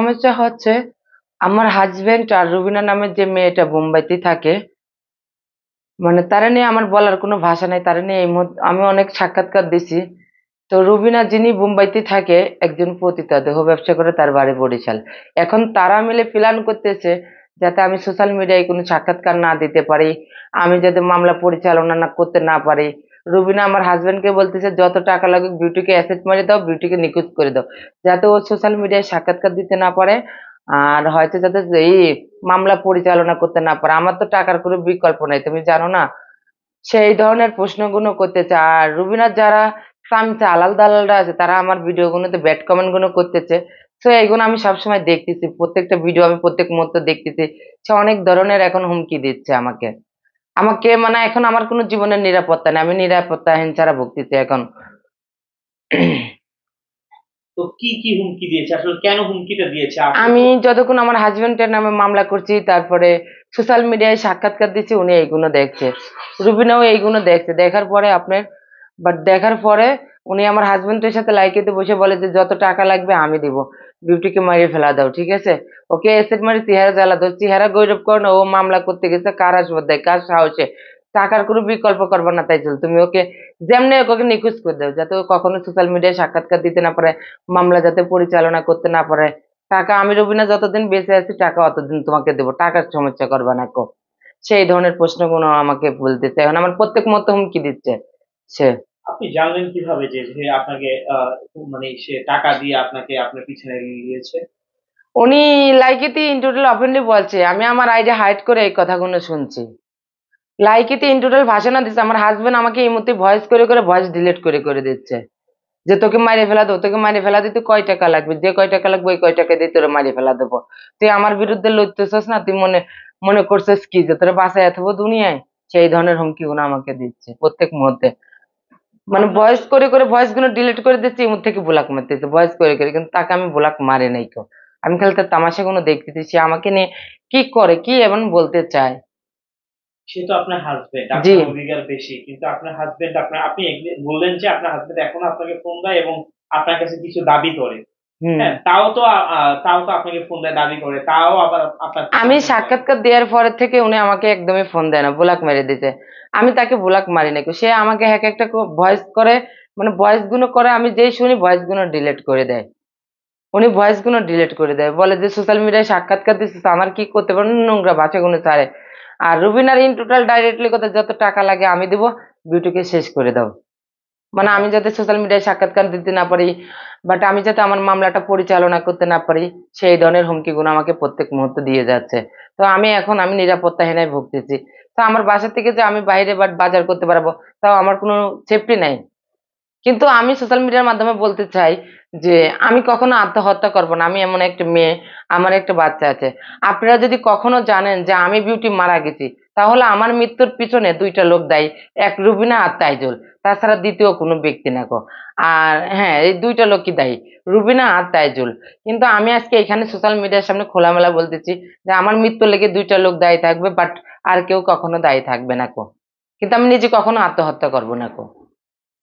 সমস্যা হচ্ছে আমার হাজবেন্ড আর রুবিনা নামের যে মেয়েটা বোম্বাইতে থাকে, মানে তারা নিয়ে আমার বলার কোনো ভাষা নাই। তারা নিয়ে আমি অনেক সাক্ষাৎকার দিছি। তো রুবিনা যিনি বোম্বাইতে থাকে, একজন পতিতা, দেহ ব্যবসা করে, তার বাড়ি বরিশাল। এখন তারা মিলে প্ল্যান করতেছে যাতে আমি সোশ্যাল মিডিয়ায় কোনো সাক্ষাৎকার না দিতে পারি, আমি যাতে মামলা পরিচালনা না করতে না পারি। রুবিনা আমার হাজবেন্ডকে বলতেছে যত টাকা লাগুক বিউটিকে অ্যাসেট মারি দাও, বিউটিকে নিখোঁজ করে দাও, যাতে ও সোশ্যাল মিডিয়ায় সাক্ষাৎকার দিতে না পারে, আর হয়তো যাতে এই মামলা পরিচালনা করতে না পারে। আমার তো টাকার কোনো বিকল্প নাই, তুমি জানো না। সেই ধরনের প্রশ্নগুলো করতেছে। আর রুবিনার যারা চামচা আলাল দালালরা আছে, তারা আমার ভিডিও গুলোতে ব্যাড কমেন্ট গুলো করতেছে। তো এইগুলো আমি সবসময় দেখতেছি, প্রত্যেকটা ভিডিও আমি প্রত্যেক মুহূর্তে দেখতেছি। সে অনেক ধরনের এখন হুমকি দিচ্ছে আমাকে। আমাকে মানে এখন আমার কোনো জীবনের নিরাপত্তা নেই, আমি নিরাপত্তাহীন ছাড়া ভুগতেছি এখন। তো কি কি হুমকি দিয়েছে, আসলে কেন হুমকিটা দিয়েছে? আমি যতক্ষণ আমার হাজবেন্ডের নামে মামলা করছি, তারপরে সোশ্যাল মিডিয়ায় সাক্ষাৎকার দিচ্ছি, উনি এইগুলো দেখছে, রুবিনাও এইগুলো দেখছে। দেখার পরে দেখার পরে উনি আমার হাজবেন্ডের সাথে লাইকেতে বসে বলে যে যত টাকা লাগবে আমি দিব, বিউটিকে মারিয়ে ফেলা দাও, ঠিক আছে, ওকে এসেট মারি চেহারা জ্বালা দাও, চেহারা গৌরব করো না। ও মামলা করতে গেছে কার আসবাদায়, কার সাহসে? টাকার কোনো বিকল্প করবে না, তাই চল তুমি ওকে যেমনি ওকে নিখোঁজ করে দাও, যাতে ও কখনো সোশ্যাল মিডিয়ায় সাক্ষাৎকার দিতে না পারে, মামলা যাতে পরিচালনা করতে না পারে। টাকা আমি রবিনা যতদিন বেঁচে আছি টাকা অতদিন তোমাকে দেবো, টাকার সমস্যা করবে না কো। সেই ধরনের প্রশ্নগুলো আমাকে বলতেছে, এখন আমার প্রত্যেক মতো হুমকি দিচ্ছে সে। আপনি জানলেন কিভাবে যে সে আপনাকে মানে সে টাকা দিয়ে আপনাকে আপনার পিছনে এগিয়ে গিয়েছে? উনি লাইকিতে ইন টোটাল অপেনলি বলছে, আমি আমার আইডিয়া হাইড করে এই কথাগুলো শুনছি। লাইকিতে ইন টোটাল ভাষণ দিচ্ছে, আমার হাজবেন্ড আমাকে এই মুহূর্তে ভয়েস করে করে ভয়েস ডিলিট করে করে দিচ্ছে যে তোকে মারি ফেলা দেবো, তোকে মারি ফেলা দিতে কয় টাকা লাগবে, যে কয় টাকা লাগবে ওই কয় টাকা দিয়ে তোরে মারি ফেলা দেবো। তুই আমার বিরুদ্ধে লড়তেছিস না, তুই মনে মনে করছিস কি যে তোরে বাসায় থাকবো দুনিয়ায়? সেই ধরনের হুমকি গুলো আমাকে দিচ্ছে প্রত্যেক মুহূর্তে। মানে আপনার ভয়েস করে করে ভয়েস গুলো ডিলিট করে দিচ্ছে, এর থেকে ব্লক মারতেছে ভয়েস করে করে, কিন্তু তাকে আমি ব্লক মারি নাই কেউ। আমি খালি তার তামাশা গুলো দেখতেছি, সে আমাকে নিয়ে কি করে, কি এমন বলতে চায়। সে তো আপনার হাজবেন্ড, জি। আপনার অধিকার বেশি, কিন্তু আপনার হাজবেন্ড আপনি বললেন যে আপনার হাজবেন্ড এখনো আপনাকে ফোন দেয় এবং আপনার কাছে কিছু দাবি করে। হুম। হ্যাঁ, তাও তো আপনাকে ফোন দেয়, দাবি করে, তাও আবার আপনার আমি পিছনে ফোন দেয়। সাক্ষাৎকার দেওয়ার পরের থেকে উনি আমাকে একদমই ফোন দেয় না, ব্লক মেরে দিতে। আমি তাকে ব্লক মারি নাকি, সে আমাকে এক একটা ভয়েস করে, মানে ভয়েস গুলো করে, আমি যেই শুনি ভয়েস গুলো ডিলিট করে দেয়। উনি ভয়েস গুলো ডিলিট করে দেয়, বলে যে সোশ্যাল মিডিয়ায় সাক্ষাৎকার দিচ্ছিস, আমার কি করতে পারো, নোংরা ভাষাগুলো ছাড়ে। আর রুবিনার ইন টোটাল ডাইরেক্টলি কথা, যত টাকা লাগে আমি দিব, বিউটিকে শেষ করে দাও। মানে আমি যাতে সোশ্যাল মিডিয়ায় সাক্ষাৎকার দিতে না পারি, বাট আমি যাতে আমার মামলাটা পরিচালনা করতে না পারি, সেই ধরনের হুমকিগুলো আমাকে প্রত্যেক মুহূর্তে দিয়ে যাচ্ছে। তো আমি নিরাপত্তাহীনায় ভুগতেছি। তো আমার বাসা থেকে যে আমি বাইরে বাজার করতে পারবো, তাও আমার কোনো সেফটি নাই। কিন্তু আমি সোশ্যাল মিডিয়ার মাধ্যমে বলতে চাই যে আমি কখনো আত্মহত্যা করব না, আমি এমন একটা মেয়ে, আমার একটা বাচ্চা আছে। আপনারা যদি কখনো জানেন যে আমি বিউটি মারা গেছি, তাহলে আমার মৃত্যুর পিছনে দুইটা লোক দায়ী, এক রুবিনা আর তাইজুল, তাছাড়া দ্বিতীয় কোনো ব্যক্তি না গো। আর হ্যাঁ, এই দুইটা লোকই দায়ী, রুবিনা আর তাইজুল। কিন্তু আমি আজকে এখানে সোশ্যাল মিডিয়ার সামনে খোলামেলা বলতেছি যে আমার মৃত্যুর লেগে দুইটা লোক দায়ী থাকবে, বাট আর কেউ কখনো দায়ী থাকবে না গো। কিন্তু আমি নিজে কখনো আত্মহত্যা করবো না গো।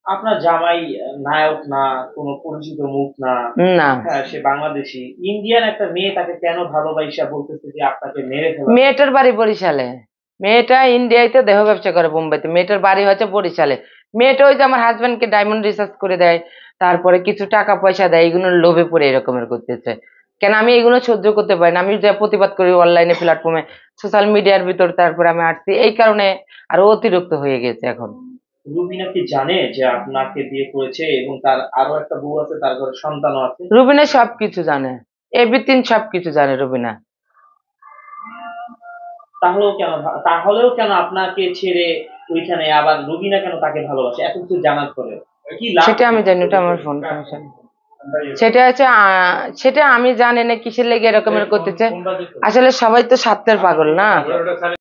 আপনার জামাই নায়ক না, কোনো পরিচিত মুখ না। না, হ্যাঁ, সে বাংলাদেশি ইন্ডিয়ান একটা মেয়ে, তাকে কেন ভালোবাসা বলতেছে যে আপনাকে মেরে ফেলা? মেয়েটার বাড়ি বরিশালে। মেয়েটা ইন্ডিয়াতে দেহ ব্যবসা করে, বোম্বাইতে। মেয়েটার বাড়ি হচ্ছে বরিশালে। মেয়েটা ওই যে আমার হাজবেন্ডকে ডায়মন্ড রিসার্চ করে দেয়, তারপরে কিছু টাকা পয়সা দেয়, এগুলোর লোভে পড়ে এরকমের করতেছে। কেন আমি এগুলো সহ্য করতে পারি না, আমি যে প্রতিবাদ করি অনলাইনে প্ল্যাটফর্মে, সোশ্যাল মিডিয়ার ভিতর, তারপরে আমি আসছি এই কারণে আরো অতিরিক্ত হয়ে গেছে এখন। রুবিনা কি জানে যে আপনাকে বিয়ে করেছে এবং তার আরো একটা বউ আছে, তার ঘরে সন্তানও আছে? রুবিনা সবকিছু জানে, এভরিথিং সবকিছু জানে রুবিনা। তাহলেও কেন আপনাকে ছেড়ে ওইখানে, আবার রুবিনা কেন তাকে ভালোবাসে এত কিছু জানার পরে? কি লাভ? সেটা আমি জানি, ওটা আমার ফোন কমিশন। সেটা হচ্ছে সেটা আমি জানি না কিসের লেগে এরকমের করতেছে। আসলে সবাই তো স্বার্থের পাগল না।